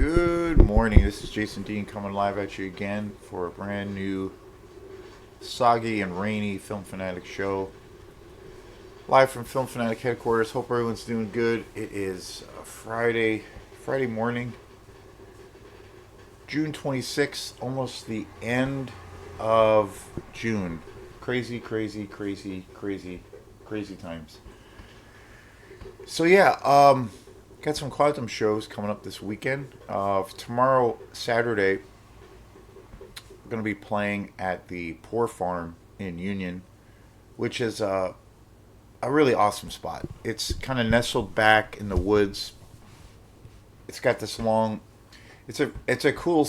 Good morning. This is Jason Dean coming live at you again for a brand new soggy and rainy Film Fanatic show. Live from Film Fanatic headquarters. Hope everyone's doing good. It is Friday morning, June 26th, almost the end of June. Crazy, crazy, crazy, crazy, crazy times. So yeah, got some quantum shows coming up this weekend. Tomorrow, Saturday, we're going to be playing at the Poor Farm in Union, which is a really awesome spot. It's kind of nestled back in the woods. It's got this long. It's a cool,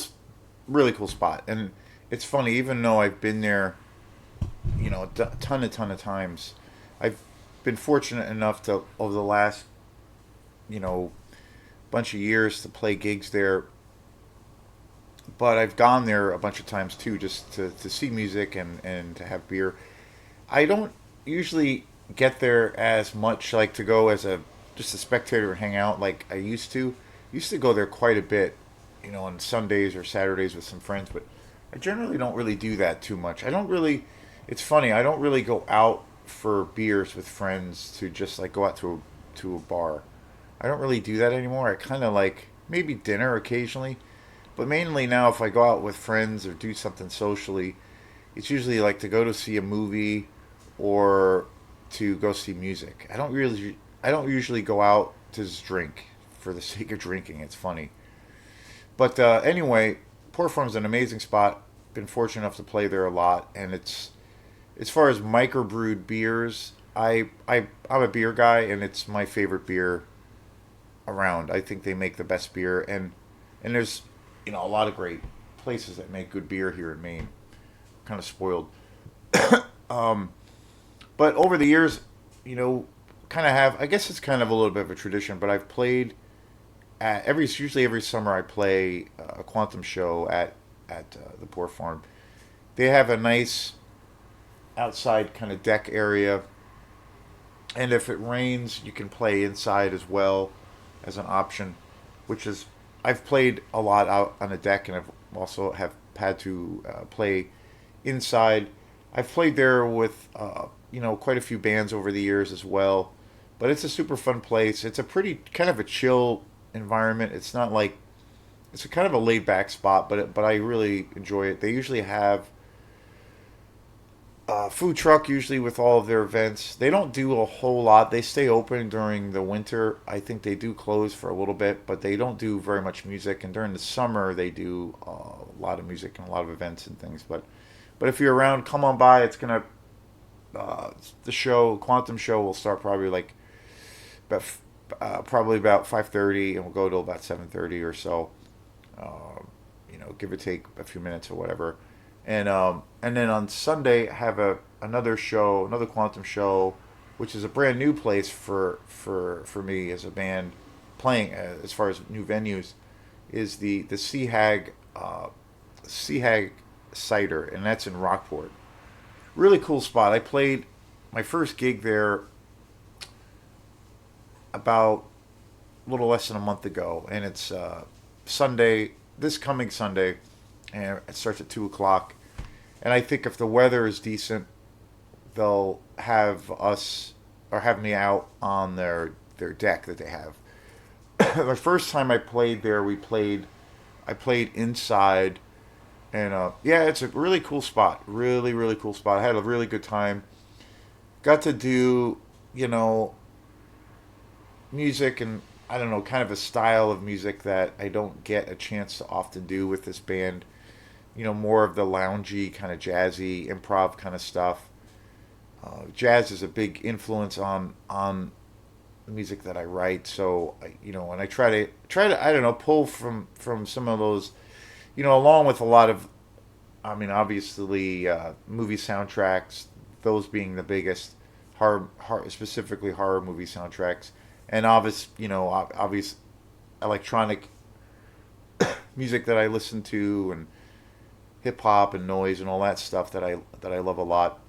really cool spot, and it's funny. Even though I've been there, a ton of times, I've been fortunate enough to over the last you know bunch of years to play gigs there. But I've gone there a bunch of times too, just to see music and to have beer. I don't usually get there as much, like to go as a just a spectator and hang out like I used to. Used to go there quite a bit, on Sundays or Saturdays with some friends, but I generally don't really do that too much. I don't really. It's funny. I don't really go out for beers with friends to just like go out to a bar. I don't really do that anymore. I kind of like maybe dinner occasionally, but mainly now if I go out with friends or do something socially, it's usually like to go to see a movie or to go see music. I don't usually go out to just drink for the sake of drinking. It's funny. But anyway, Port Farm's an amazing spot. Been fortunate enough to play there a lot, and it's as far as microbrewed beers, I'm a beer guy, and it's my favorite beer around. I think they make the best beer, and there's a lot of great places that make good beer here in Maine. Kind of spoiled. But over the years, you know, kind of have, I guess it's kind of a little bit of a tradition, but I've played at usually every summer I play a quantum show at the Poor Farm. They have a nice outside kind of deck area, and if it rains, you can play inside as well as an option, which is I've played a lot out on the deck, and I've also have had to play inside. I've played there with quite a few bands over the years as well, but it's a super fun place. It's a pretty kind of a chill environment. It's not like it's a kind of a laid back spot, but I really enjoy it. They usually have a food truck usually with all of their events. They don't do a whole lot. They stay open during the winter. I think they do close for a little bit, but they don't do very much music. And during the summer, they do a lot of music and a lot of events and things. But if you're around, come on by. It's gonna the show Quantum show will start probably like about probably about 5:30, and we'll go till about 7:30 or so. Give or take a few minutes or whatever. And then on Sunday have another show, another Quantum show, which is a brand new place for me as a band playing as far as new venues is the Sea Hag Cider, and that's in Rockport. Really cool spot. I played my first gig there about a little less than a month ago, and it's Sunday, this coming Sunday, and it starts at 2 o'clock. And I think if the weather is decent, they'll have us or have me out on their deck that they have. The first time I played there, I played inside, and yeah, it's a really cool spot. Really, really cool spot. I had a really good time. Got to do, you know, music and I don't know, kind of a style of music that I don't get a chance to often do with this band. More of the loungy, kind of jazzy, improv kind of stuff. Jazz is a big influence on the music that I write. So, and I try to I don't know pull from some of those, along with a lot of, I mean, obviously movie soundtracks, those being the biggest, specifically horror movie soundtracks, and obvious electronic music that I listen to, and hip hop and noise and all that stuff that I love a lot.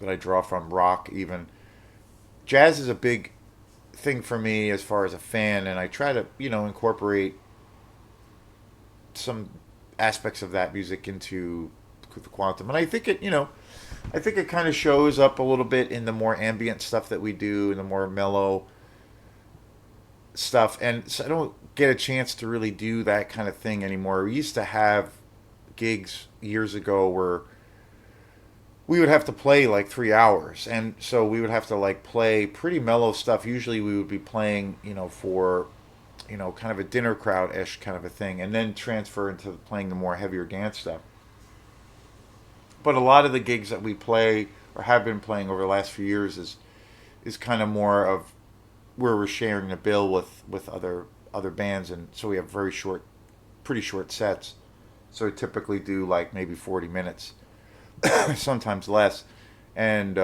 That I draw from rock even. Jazz is a big thing for me as far as a fan, and I try to incorporate some aspects of that music into the quantum, and I think I think it kind of shows up a little bit in the more ambient stuff that we do, in the more mellow stuff, and so I don't get a chance to really do that kind of thing anymore. We used to have gigs years ago where we would have to play like 3 hours, and so we would have to like play pretty mellow stuff. Usually, we would be playing, for kind of a dinner crowd ish kind of a thing, and then transfer into playing the more heavier dance stuff. But a lot of the gigs that we play or have been playing over the last few years is kind of more of where we're sharing the bill with other bands, and so we have pretty short sets. So we typically do like maybe 40 minutes, sometimes less, and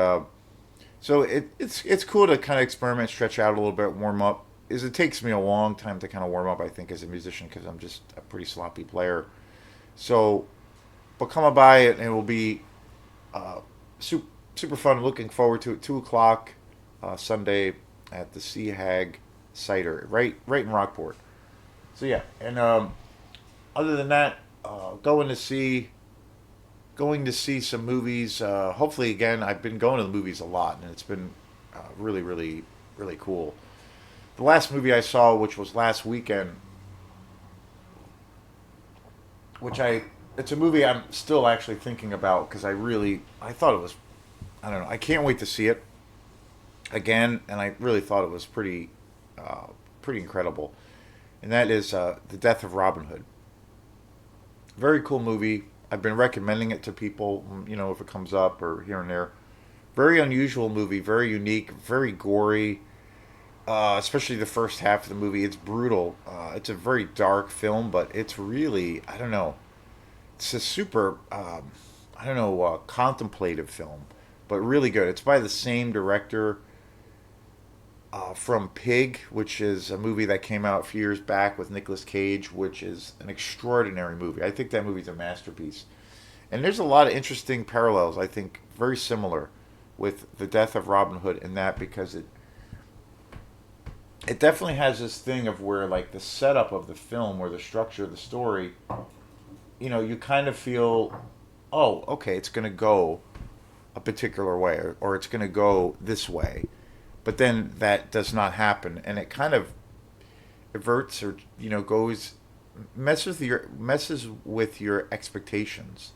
so it's cool to kind of experiment, stretch out a little bit, warm up. Is it takes me a long time to kind of warm up, I think, as a musician, because I'm just a pretty sloppy player. So, but come by it, and it will be super fun. Looking forward to it. 2 o'clock Sunday at the Sea Hag Cider, right in Rockport. So yeah, and other than that, going to see some movies. Hopefully, again, I've been going to the movies a lot, and it's been really, really, really cool. The last movie I saw, which was last weekend, which it's a movie I'm still actually thinking about because I thought it was, I don't know, I can't wait to see it again, and I really thought it was pretty incredible, and that is The Death of Robin Hood. Very cool movie. I've been recommending it to people, if it comes up or here and there. Very unusual movie, very unique, very gory. Especially the first half of the movie, it's brutal. It's a very dark film, but it's really, I don't know, it's a super, I don't know, contemplative film, but really good. It's by the same director from Pig, which is a movie that came out a few years back with Nicolas Cage, which is an extraordinary movie. I think that movie's a masterpiece. And there's a lot of interesting parallels, I think, very similar with The Death of Robin Hood in that, because it definitely has this thing of where, like, the setup of the film or the structure of the story, you kind of feel, oh, okay, it's going to go a particular way, or it's going to go this way, but then that does not happen, and it kind of everts, or goes, messes with your expectations,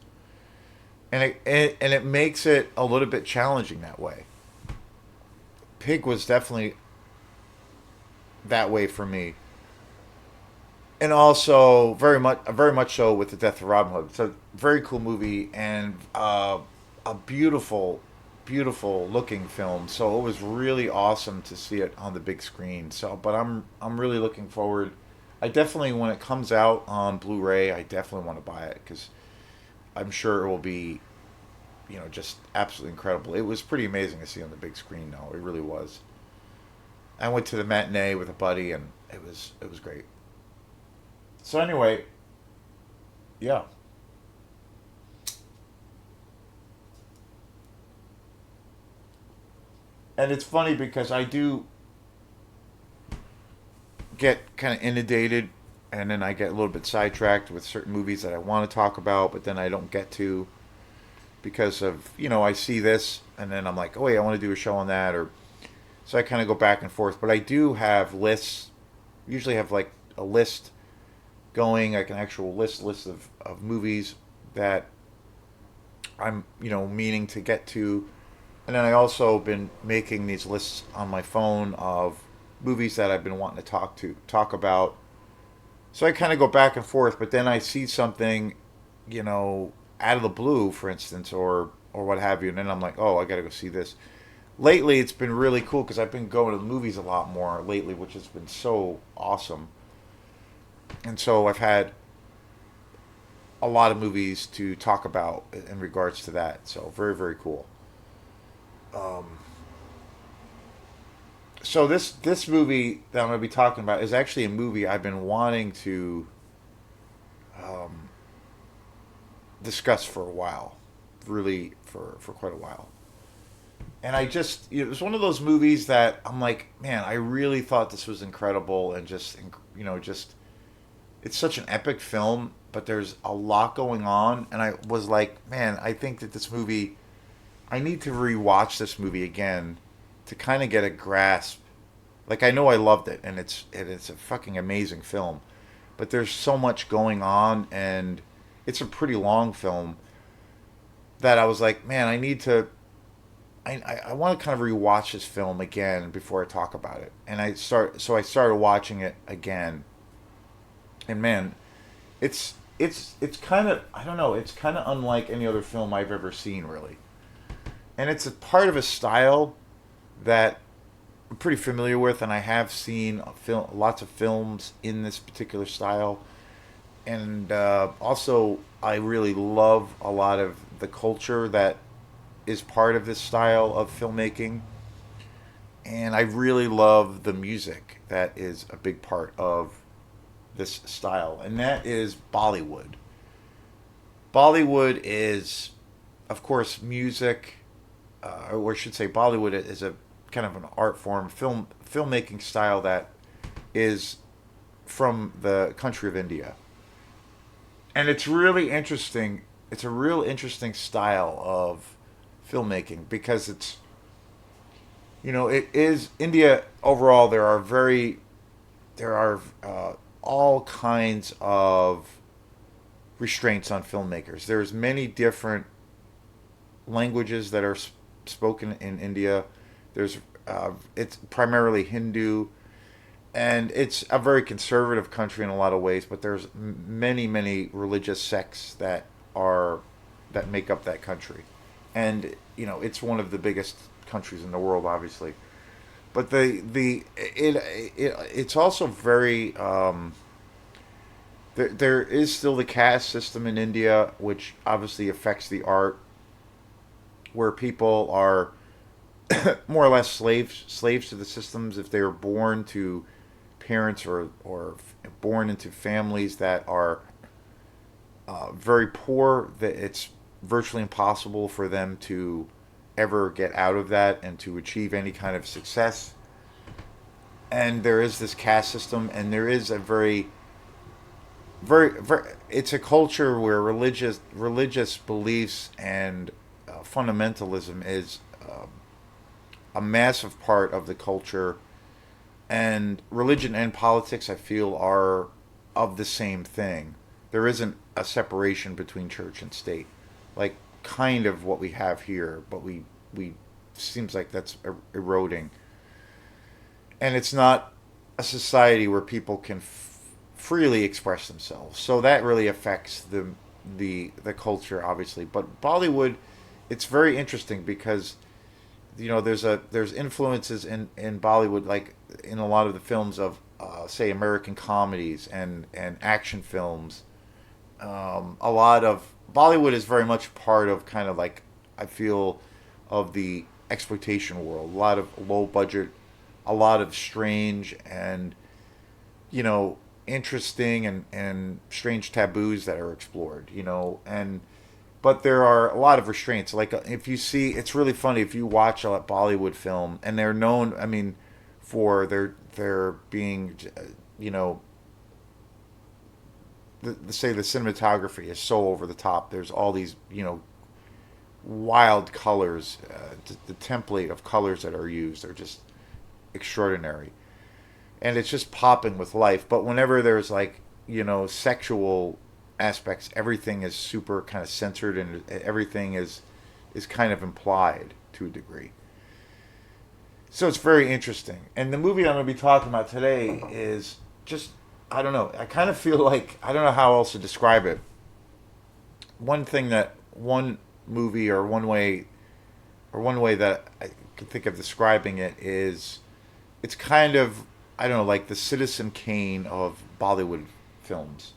and it makes it a little bit challenging that way. Pig was definitely that way for me, and also very much so with The Death of Robin Hood. It's a very cool movie, and a beautiful looking film. So it was really awesome to see it on the big screen. So, but I'm really looking forward. I definitely, when it comes out on Blu-ray, I definitely want to buy it because I'm sure it will be, just absolutely incredible. It was pretty amazing to see on the big screen, though. It really was. I went to the matinee with a buddy, and it was great. So anyway, yeah, and it's funny because I do get kind of inundated, and then I get a little bit sidetracked with certain movies that I want to talk about, but then I don't get to because of I see this, and then I'm like, oh yeah, I want to do a show on that, or so I kind of go back and forth. But I do have lists. Usually have like a list going, like an actual list of movies that I'm meaning to get to, and then I also been making these lists on my phone of movies that I've been wanting to talk about. So I kind of go back and forth, but then I see something, out of the blue, for instance, or what have you, and then I'm like, oh, I got to go see this. Lately, it's been really cool because I've been going to the movies a lot more lately, which has been so awesome. And so I've had a lot of movies to talk about in regards to that. So very, very cool. Um, so this movie that I'm going to be talking about is actually a movie I've been wanting to um, discuss for a while, really for quite a while. And I just, it was one of those movies that I'm like, man, I really thought this was incredible, and just it's such an epic film, but there's a lot going on, and I was like, man, I think that this movie, I need to rewatch this movie again to kind of get a grasp. Like I know I loved it, and it's a fucking amazing film, but there's so much going on, and it's a pretty long film that I was like, man, I need to. I want to kind of rewatch this film again before I talk about it, and I started watching it again, and man, it's kind of, I don't know, it's kind of unlike any other film I've ever seen, really, and it's a part of a style that I'm pretty familiar with, and I have seen lots of films in this particular style, and also I really love a lot of the culture that is part of this style of filmmaking, and I really love the music that is a big part of this style, and that is Bollywood. Bollywood is, of course, music, or I should say, Bollywood is a kind of an art form, filmmaking style that is from the country of India, and it's really interesting. It's a real interesting style of filmmaking because it's, it is India overall. There are all kinds of restraints on filmmakers. There's many different languages that are spoken in India. There's it's primarily Hindu, and it's a very conservative country in a lot of ways. But there's many religious sects are that make up that country, and it's one of the biggest countries in the world, obviously. But it's also very there is still the caste system in India, which obviously affects the art, where people are more or less slaves to the systems if they were born to parents or born into families that are very poor. That it's virtually impossible for them to ever get out of that and to achieve any kind of success. And there is this caste system, and there is a very, it's a culture where religious beliefs and fundamentalism is a massive part of the culture, and religion and politics, I feel, are of the same thing. There isn't a separation between church and state, like kind of what we have here, but we seems like that's eroding, and it's not a society where people can freely express themselves. So that really affects the culture, obviously. But Bollywood, it's very interesting because there's influences in Bollywood, like in a lot of the films of say American comedies and action films. A lot of Bollywood is very much part of kind of like, I feel, of the exploitation world. A lot of low budget, a lot of strange and you know interesting and strange taboos that are explored. And but there are a lot of restraints. Like if you see, it's really funny if you watch a Bollywood film, and they're known, I mean, for their being, you know, say the cinematography is so over the top. There's all these, wild colors. The template of colors that are used are just extraordinary, and it's just popping with life. But whenever there's like sexual aspects, everything is super kind of censored, and everything is kind of implied to a degree. So it's very interesting. And the movie I'm going to be talking about today is just, I don't know. I kind of feel like, I don't know how else to describe it. One movie or one way that I can think of describing it is, it's kind of, I don't know, like the Citizen Kane of Bollywood films.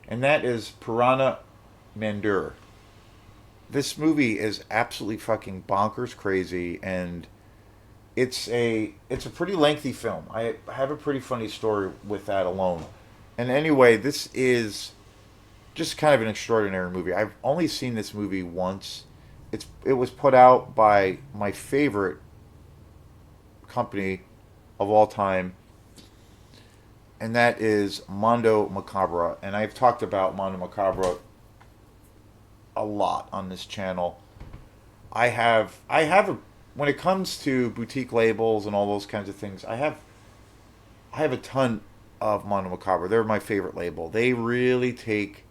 And that is Purana Mandir. This movie is absolutely fucking bonkers crazy, and it's a pretty lengthy film. I have a pretty funny story with that alone. And anyway, this is just kind of an extraordinary movie. I've only seen this movie once. It was put out by my favorite company of all time, and that is Mondo Macabra. And I've talked about Mondo Macabra a lot on this channel. I have a when it comes to boutique labels and all those kinds of things, I have a ton of Mondo Macabre. They're my favorite label. They really take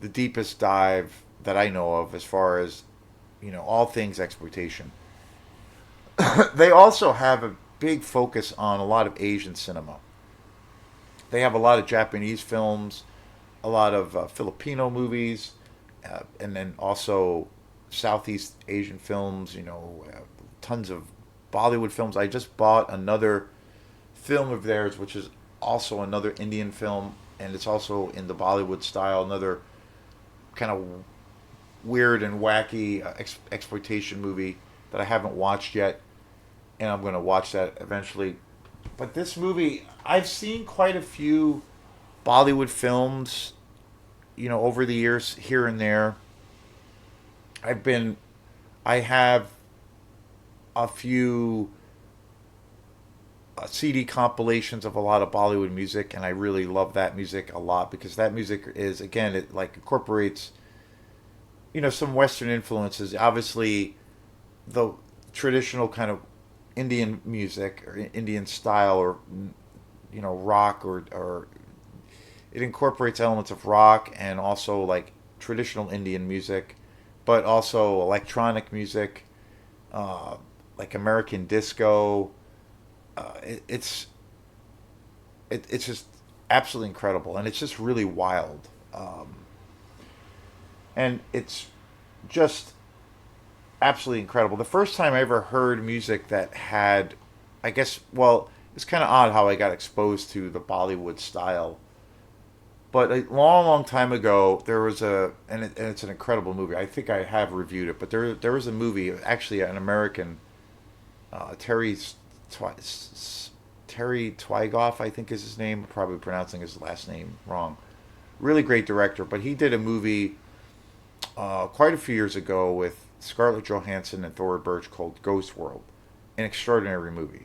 the deepest dive that I know of as far as, all things exploitation. They also have a big focus on a lot of Asian cinema. They have a lot of Japanese films, a lot of Filipino movies, and then also Southeast Asian films, tons of Bollywood films. I just bought another film of theirs, which is also another Indian film, and it's also in the Bollywood style, another kind of weird and wacky exploitation movie that I haven't watched yet, and I'm going to watch that eventually. But this movie, I've seen quite a few Bollywood films, over the years here and there. I've been, I have a few CD compilations of a lot of Bollywood music, and I really love that music a lot because that music is, again, it like incorporates, some Western influences. Obviously, the traditional kind of Indian music or Indian style, or rock, or it incorporates elements of rock and also like traditional Indian music, but also electronic music, uh, like American disco. It's just absolutely incredible, and it's just really wild, and it's just absolutely incredible. The first time I ever heard music that had, I guess, well, it's kind of odd how I got exposed to the Bollywood style. But a long, long time ago, there was and it's an incredible movie. I think I have reviewed it, but there was a movie, actually an American, Terry Terry Twygoff, I think is his name. Probably pronouncing his last name wrong. Really great director, but he did a movie quite a few years ago with Scarlett Johansson and Thora Birch called Ghost World. An extraordinary movie.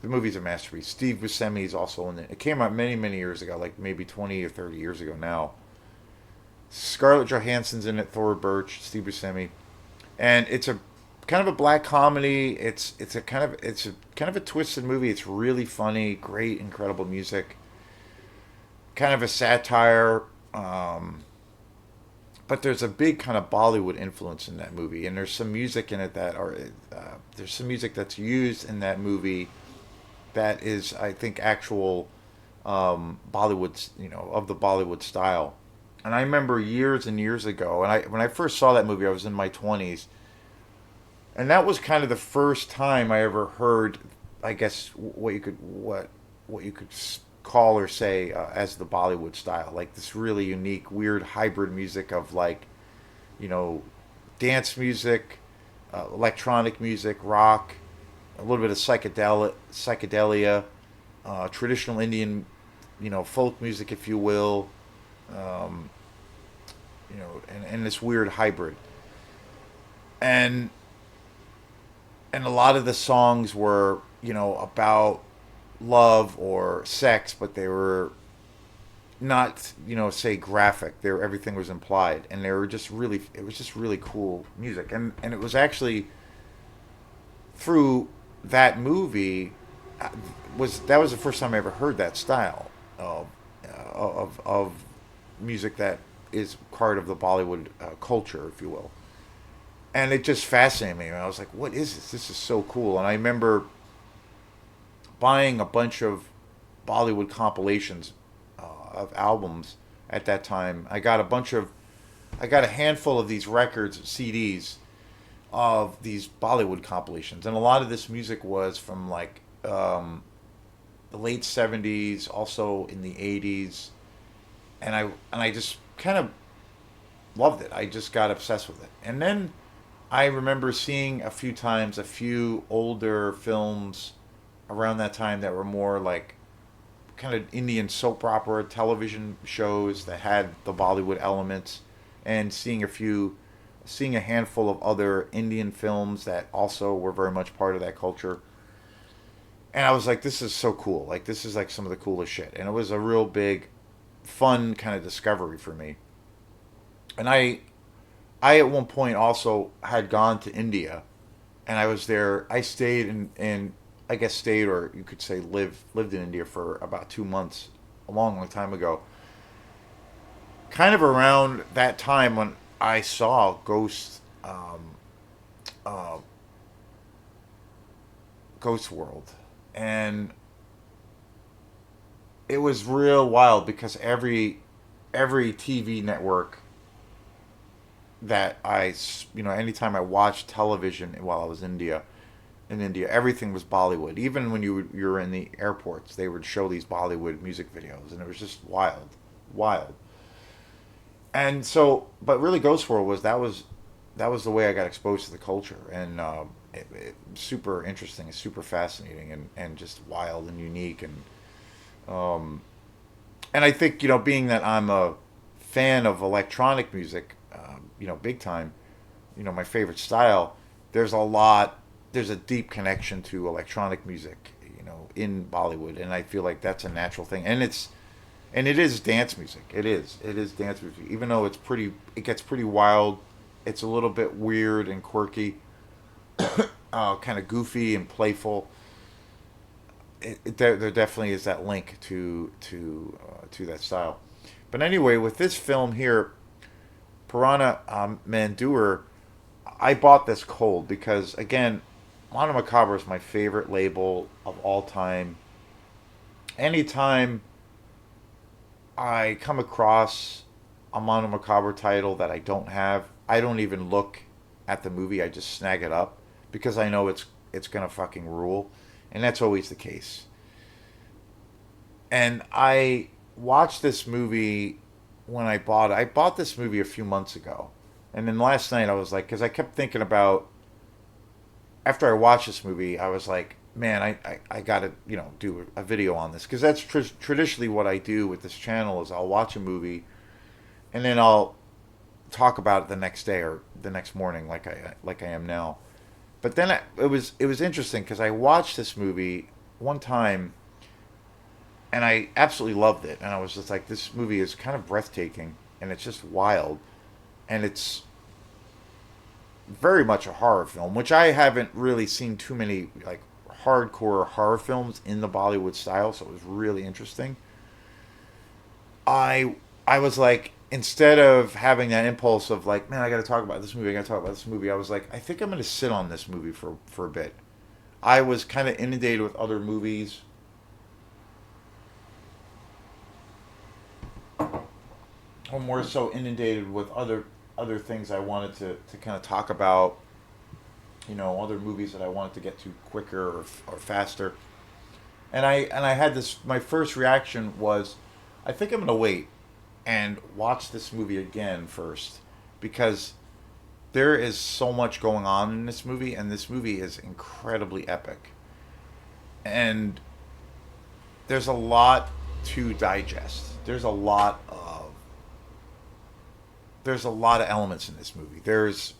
The movie's a masterpiece. Steve Buscemi is also in it. It came out many, many years ago, like maybe 20 or 30 years ago now. Scarlett Johansson's in it, Thora Birch, Steve Buscemi, and it's a kind of a black comedy. It's a kind of a twisted movie. It's really funny, great, incredible music, kind of a satire. But there's a big kind of Bollywood influence in that movie, and there's some music in it there's some music that's used in that movie that is, I think, actual Bollywood, of the Bollywood style. And I remember years and years ago, and when I first saw that movie, I was in my 20s, and that was kind of the first time I ever heard, I guess, what you could call or say as the Bollywood style, like this really unique, weird hybrid music of like, you know, dance music, electronic music, rock, a little bit of psychedelia, traditional Indian, folk music, if you will, um, and this weird hybrid. And a lot of the songs were, about love or sex, but they were not, say graphic. Everything was implied, and they were just really, it was just really cool music, and it was actually through that movie that was the first time I ever heard that style of music that is part of the Bollywood culture, if you will. And it just fascinated me. And I was like, "What is this? This is so cool!" And I remember buying a bunch of Bollywood compilations of albums at that time. I got a handful of these records, CDs of these Bollywood compilations, and a lot of this music was from like the late '70s, also in the '80s, and I just kind of loved it. I just got obsessed with it, and then I remember seeing a few times a few older films around that time that were more like kind of Indian soap opera television shows that had the Bollywood elements, and seeing a handful of other Indian films that also were very much part of that culture. and I was like, this is so cool. Like this is like some of the coolest shit. And it was a real big, fun kind of discovery for me. And I at one point also had gone to India, and I was there. I stayed in I guess stayed, or you could say lived in India for about 2 months, a long, long time ago. Kind of around that time when I saw uh, Ghost World, and it was real wild because every TV network that anytime I watched television while I was in India, everything was Bollywood. Even when you were in the airports, they would show these Bollywood music videos, and it was just wild, wild. And so, but really, Ghost World that was the way I got exposed to the culture, and super interesting, super fascinating, and just wild and unique, um, and I think being that I'm a fan of electronic music, big time, my favorite style. There's a lot. There's a deep connection to electronic music, in Bollywood, and I feel like that's a natural thing, and it is dance music. It is dance music, even though it gets pretty wild. It's a little bit weird and quirky, kind of goofy and playful. There definitely is that link to that style. But anyway, with this film here, Purana Mandir, I bought this cold because again, Mono Macabre is my favorite label of all time. Anytime I come across a Mono Macabre title that I don't have, I don't even look at the movie. I just snag it up because I know it's gonna fucking rule, and that's always the case. And I watched this movie when I bought it. I bought this movie a few months ago, and then last night I was like, because I kept thinking about after I watched this movie, I was like, man, I gotta do a video on this because that's traditionally what I do with this channel is I'll watch a movie and then I'll talk about it the next day or the next morning like I am now. But then it was interesting because I watched this movie one time and I absolutely loved it, and I was just like, this movie is kind of breathtaking and it's just wild, and it's very much a horror film, which I haven't really seen too many like hardcore horror films in the Bollywood style, so it was really interesting. I was like, instead of having that impulse of like, man, I got to talk about this movie, I got to talk about this movie, I was like, I think I'm going to sit on this movie for a bit. I was kind of inundated with other movies, or more so inundated with other things I wanted to kind of talk about, other movies that I wanted to get to quicker or faster. And I had this. My first reaction was, I think I'm gonna wait and watch this movie again first because there is so much going on in this movie, and this movie is incredibly epic. And there's a lot to digest. There's a lot of elements in this movie. There's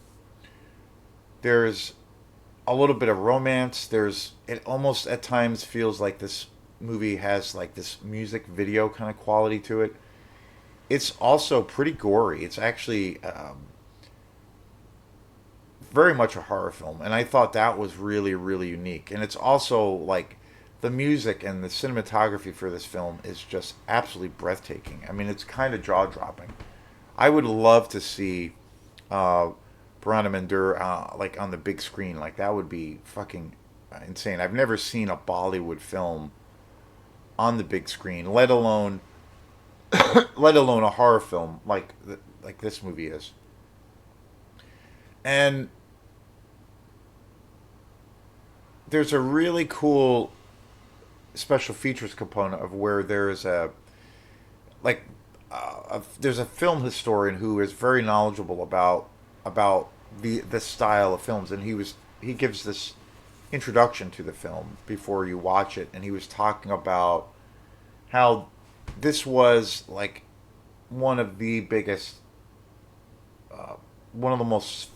a little bit of romance. It almost at times feels like this movie has like this music video kind of quality to it. It's also pretty gory. It's actually very much a horror film, and I thought that was really really unique. And it's also like the music and the cinematography for this film is just absolutely breathtaking. I mean, it's kind of jaw dropping. I would love to see uh, Purana Mandir like on the big screen. Like that would be fucking insane. I've never seen a Bollywood film on the big screen, let alone a horror film like this movie is. And there's a really cool special features component of where there's like there's a film historian who is very knowledgeable about the style of films, and he gives this introduction to the film before you watch it, and he was talking about how this was like one of the biggest, one of the most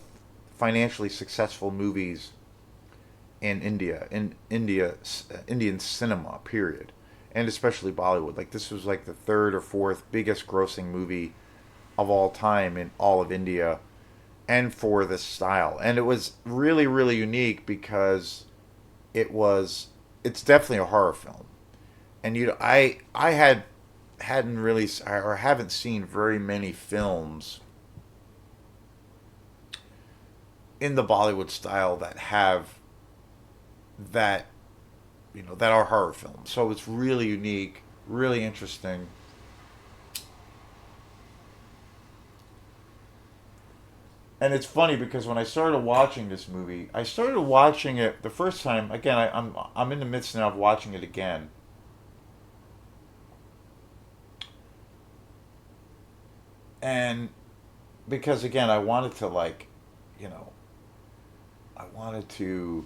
financially successful movies in Indian cinema, period, and especially Bollywood. Like this was like the third or fourth biggest grossing movie of all time in all of India, and for this style. And it was really really unique because it was it's definitely a horror film. And I hadn't really or haven't seen very many films in the Bollywood style that have that that are horror films. So it's really unique, really interesting. And it's funny because when I started watching this movie, I started watching it the first time. Again, I'm in the midst now of watching it again, and because again, I wanted to like, you know, I wanted to.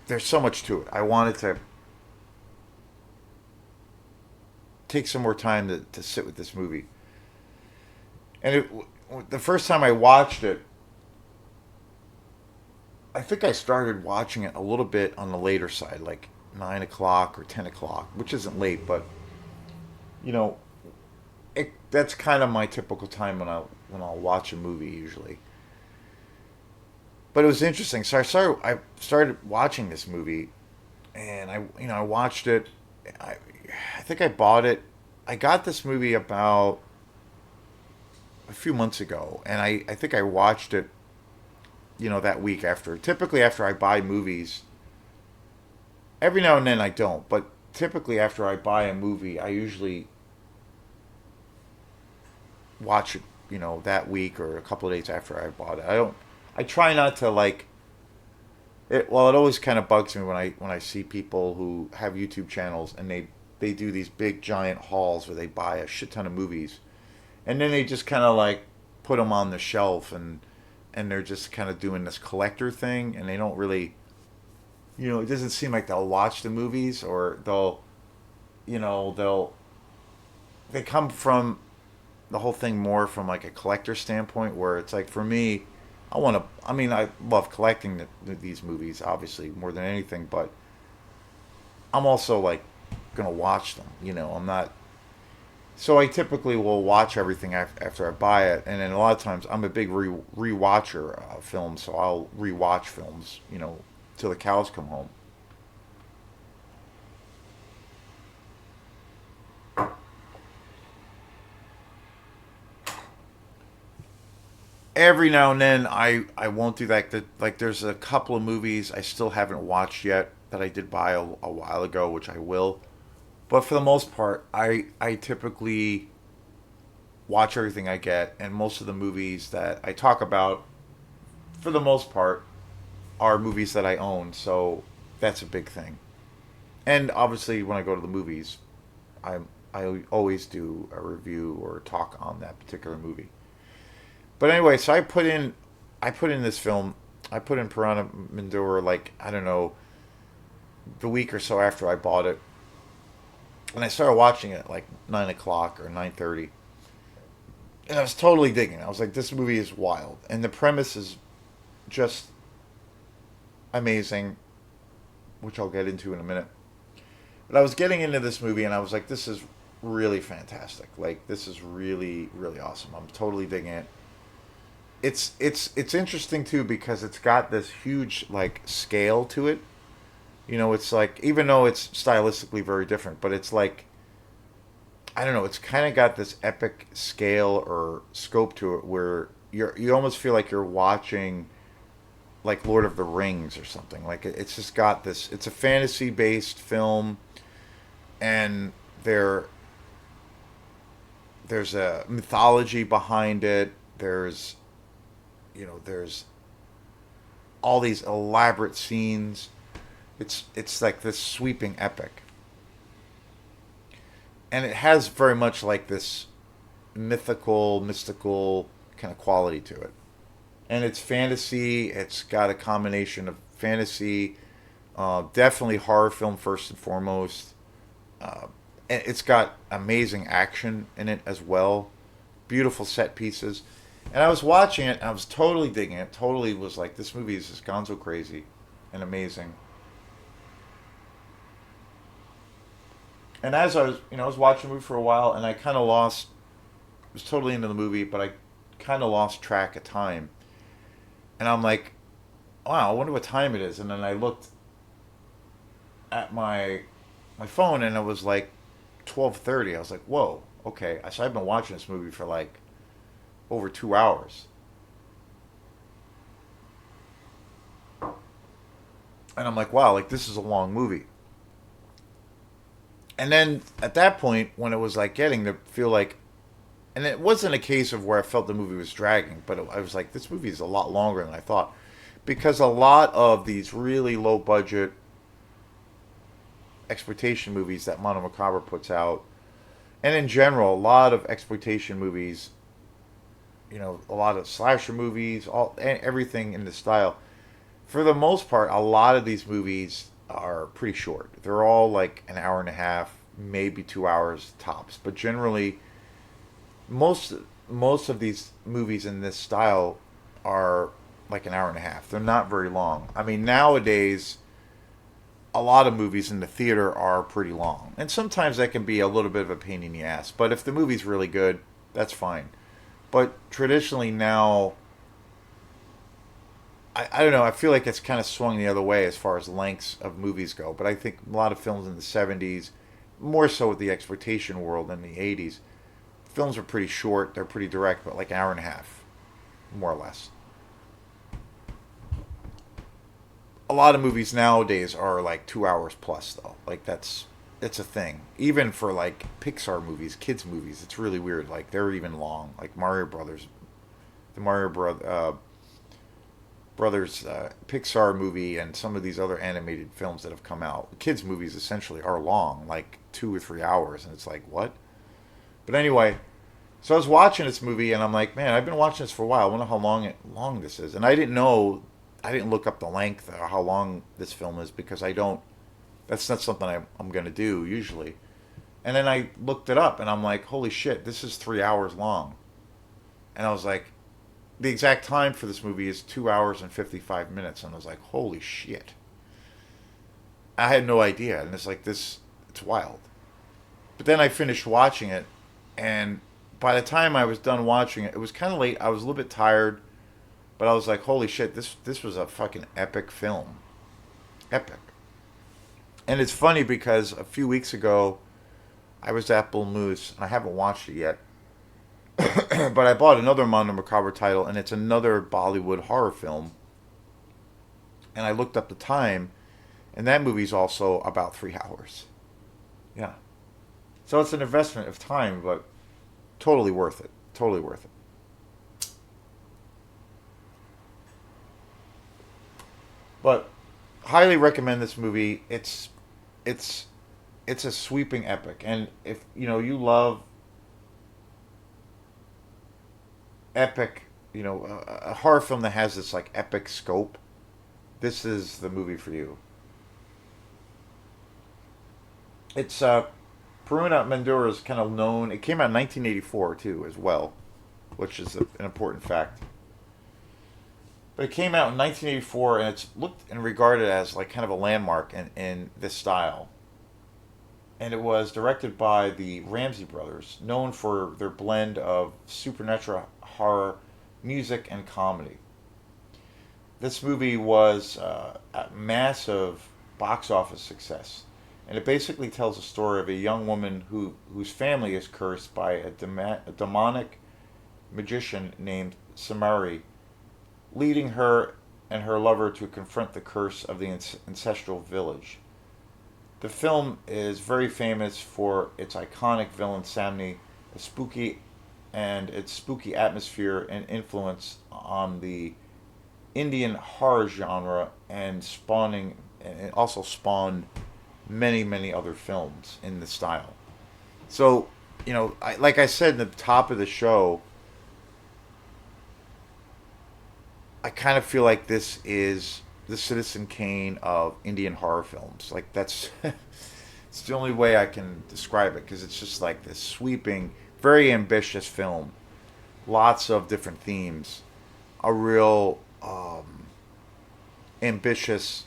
There's so much to it. I wanted to take some more time to sit with this movie. And the first time I watched it, I think I started watching it a little bit on the later side, like 9 o'clock or 10 o'clock, which isn't late, but you know, that's kind of my typical time when I'll watch a movie usually. But it was interesting. So I started watching this movie, and I watched it. I I think I bought it. I got this movie about a few months ago, and I think I watched it, that week after. Typically, after I buy movies, every now and then I don't, but typically after I buy a movie, I usually watch it, that week or a couple of days after I bought it. I try not to like it. Well, it always kind of bugs me when I see people who have YouTube channels and they do these big giant hauls where they buy a shit ton of movies, and then they just kind of like put them on the shelf, and they're just kind of doing this collector thing, and they don't really, it doesn't seem like they'll watch the movies, or they'll they come from the whole thing more from like a collector standpoint, where it's like, for me, I mean, I love collecting these movies obviously more than anything, but I'm also like gonna watch them. I'm not. So I typically will watch everything after I buy it, and then a lot of times I'm a big rewatcher of films, so I'll rewatch films, till the cows come home. Every now and then I won't do that. Like there's a couple of movies I still haven't watched yet that I did buy a while ago, which I will. But for the most part, I typically watch everything I get, and most of the movies that I talk about, for the most part, are movies that I own. So that's a big thing. And obviously, when I go to the movies, I I always do a review or talk on that particular movie. But anyway, so I put in this film. I put in Purana Mandir, like, I don't know, the week or so after I bought it, and I started watching it at like 9 o'clock or 9:30, and I was totally digging it. I was like, this movie is wild, and the premise is just amazing, which I'll get into in a minute. But I was getting into this movie, and I was like, this is really fantastic. Like, this is really really awesome. I'm totally digging it. It's interesting too because it's got this huge like scale to it. It's like, even though it's stylistically very different, but it's like, I don't know, it's kind of got this epic scale or scope to it where you almost feel like you're watching like Lord of the Rings or something. Like it's just got this. It's a fantasy based film, and there's a mythology behind it. There's all these elaborate scenes. It's like this sweeping epic, and it has very much like this mystical kind of quality to it. And it's fantasy. It's got a combination of fantasy, definitely horror film first and foremost. And it's got amazing action in it as well, beautiful set pieces. And I was watching it, and I was totally digging it. Totally was like, this movie has just gone so crazy. and amazing. And as I was, I was watching the movie for a while, and I kind of lost, was totally into the movie, but I kind of lost track of time. And I'm like, wow, I wonder what time it is. And then I looked at my phone, and it was like 12:30. I was like, whoa, okay. So I've been watching this movie for like over 2 hours, and I'm like, wow, like this is a long movie. And then at that point, when it was like getting to feel like, and it wasn't a case of where I felt the movie was dragging, but I was like, this movie is a lot longer than I thought, because a lot of these really low budget exploitation movies that Mono Macabre puts out, and in general, a lot of exploitation movies, a lot of slasher movies, everything in the style. For the most part, a lot of these movies are pretty short. They're all like an hour and a half, maybe 2 hours tops. But generally, most most of these movies in this style are like an hour and a half. They're not very long. I mean, nowadays, a lot of movies in the theater are pretty long, and sometimes that can be a little bit of a pain in the ass. But if the movie's really good, that's fine. But traditionally now, I don't know. I feel like it's kind of swung the other way as far as lengths of movies go. But I think a lot of films in the 70s, more so with the exploitation world in the 80s, films are pretty short. They're pretty direct, but like an hour and a half, more or less. A lot of movies nowadays are like 2 hours plus, though. Like it's a thing. Even for like Pixar movies, kids movies, it's really weird. Like they're even long. Like Mario Brothers, the Brothers Pixar movie, and some of these other animated films that have come out. Kids movies essentially are long, like 2 or 3 hours, and it's like what? But anyway, so I was watching this movie, and I'm like, man, I've been watching this for a while. I wonder how long this is, and I didn't know. I didn't look up the length or how long this film is because I don't. That's not something I'm going to do usually. And then I looked it up, and I'm like, holy shit, this is 3 hours long. And I was like, the exact time for this movie is 2 hours and 55 minutes, and I was like, holy shit. I had no idea, and it's like this. It's wild. But then I finished watching it, and by the time I was done watching it, it was kind of late. I was a little bit tired, but I was like, holy shit, this was a fucking epic film, epic. And it's funny because a few weeks ago I was at Bull Moose, and I haven't watched it yet, but I bought another Mondo Macabre title, and it's another Bollywood horror film. And I looked up the time, and that movie's also about 3 hours. Yeah. So it's an investment of time, but totally worth it. Totally worth it. But highly recommend this movie. It's it's a sweeping epic, and if you love epic, a horror film that has this like epic scope, this is the movie for you. It's Puruna Mandir is kind of known. It came out in 1984 too, as well, which is an important fact. But it came out in 1984, and it's looked and regarded as like kind of a landmark in this style. And it was directed by the Ramsey brothers, known for their blend of supernatural horror, music, and comedy. This movie was a massive box office success, and it basically tells the story of a young woman whose family is cursed by a demonic magician named Samari, leading her and her lover to confront the curse of the ancestral village. The film is very famous for its iconic villain Samni, a spooky and its spooky atmosphere and influence on the Indian horror genre, and it also spawned many other films in the style. So, like I said in the top of the show, I kind of feel like this is the Citizen Kane of Indian horror films. Like that's it's the only way I can describe it because it's just like this sweeping, very ambitious film. Lots of different themes. A real ambitious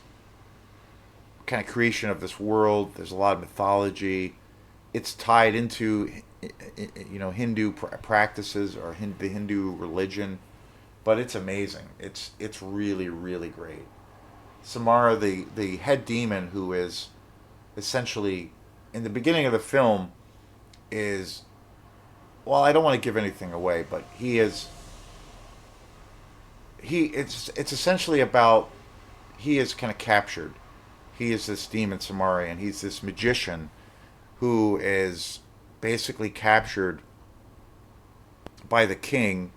kind of creation of this world. There's a lot of mythology. It's tied into Hindu practices or the Hindu religion, but it's amazing. It's really really great. Samara, the head demon, who is essentially in the beginning of the film, is, well, I don't want to give anything away, but it's essentially about, he is kind of captured. He is this demon Samari, and he's this magician who is basically captured by the king,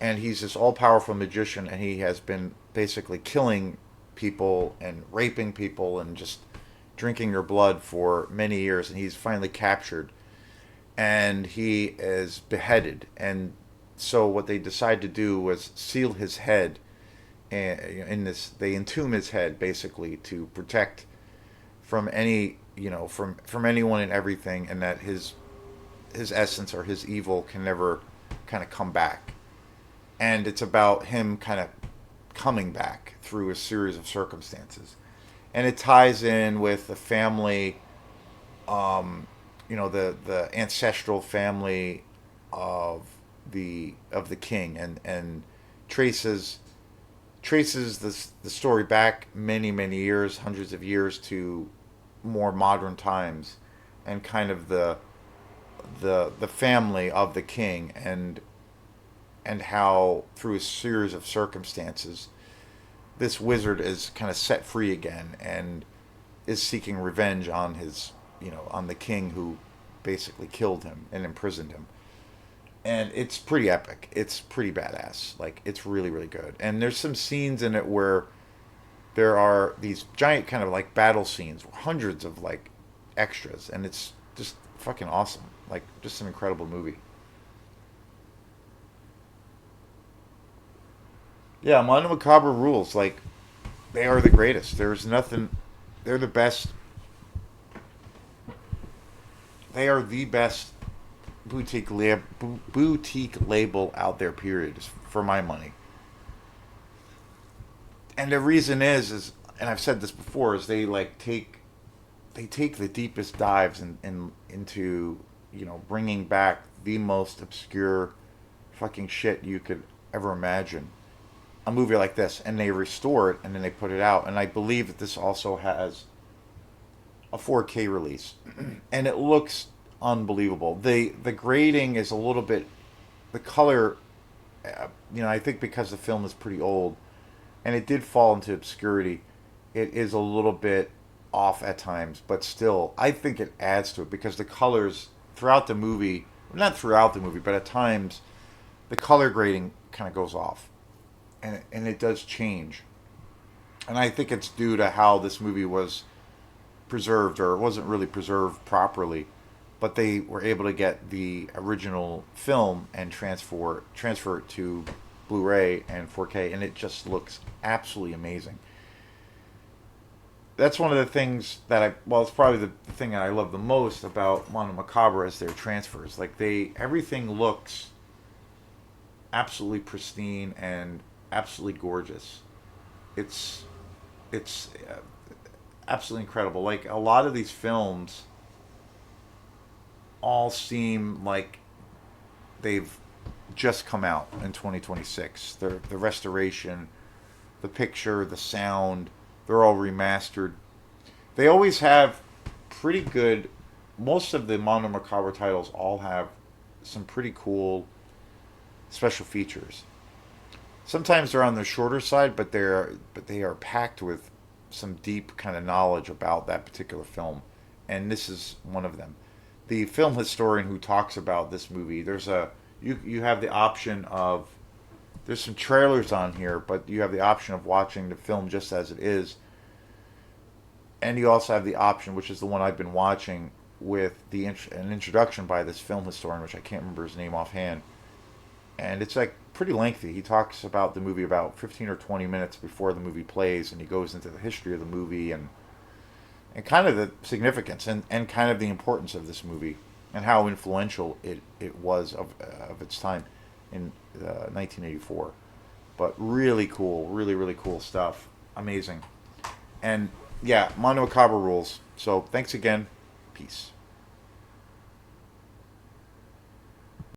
and he's this all powerful magician, and he has been basically killing people and raping people and just drinking their blood for many years, and he's finally captured and he is beheaded. And so what they decided to do was seal his head, and in this they entomb his head basically to protect from any, from anyone and everything, and that his essence or his evil can never kind of come back. And it's about him kind of coming back through a series of circumstances, and it ties in with the family, the ancestral family of the king, and traces the story back many many years, hundreds of years, to more modern times, and kind of the family of the king, and how through a series of circumstances this wizard is kind of set free again and is seeking revenge on on the king who basically killed him and imprisoned him. And it's pretty epic. It's pretty badass. Like, it's really really good. And there's some scenes in it where there are these giant kind of like battle scenes, hundreds of like extras, and it's just fucking awesome. Like, just an incredible movie. Yeah, Mondo Macabre rules. Like, they are the greatest. There's nothing. They're the best. They are the best boutique label out there. Period. For my money. And the reason is, and I've said this before, is they take the deepest dives into bringing back the most obscure fucking shit you could ever imagine. A movie like this, and they restore it, and then they put it out. And I believe that this also has a 4K release, and it looks unbelievable. The grading is a little bit, the color, I think because the film is pretty old, and it did fall into obscurity, it is a little bit off at times, but still, I think it adds to it because the colors throughout the movie, not throughout the movie, but at times, the color grading kind of goes off, and it does change. And I think it's due to how this movie was preserved, or it wasn't really preserved properly, but they were able to get the original film and transfer it to Blu-ray and 4K, and it just looks absolutely amazing. That's one of the things that it's probably the thing that I love the most about Mondo Macabre is their transfers. Like, everything looks absolutely pristine and absolutely gorgeous. It's absolutely incredible. Like, a lot of these films all seem like they've just come out in 2026. The restoration, the picture, the sound, they're all remastered. They always have pretty good. Most of the Mondo Macabre titles all have some pretty cool special features. Sometimes they're on the shorter side, but they are packed with some deep kind of knowledge about that particular film, and this is one of them. The film historian who talks about this movie, you have the option of, there's some trailers on here, but you have the option of watching the film just as it is, and you also have the option, which is the one I've been watching, with an introduction by this film historian, which I can't remember his name offhand, and it's like pretty lengthy. He talks about the movie about 15 or 20 minutes before the movie plays, and he goes into the history of the movie and kind of the significance and kind of the importance of this movie and how influential it was of its time in 1984. But really cool, really, really cool stuff. Amazing. And Yeah, Mondo Macabre rules. So thanks again. Peace.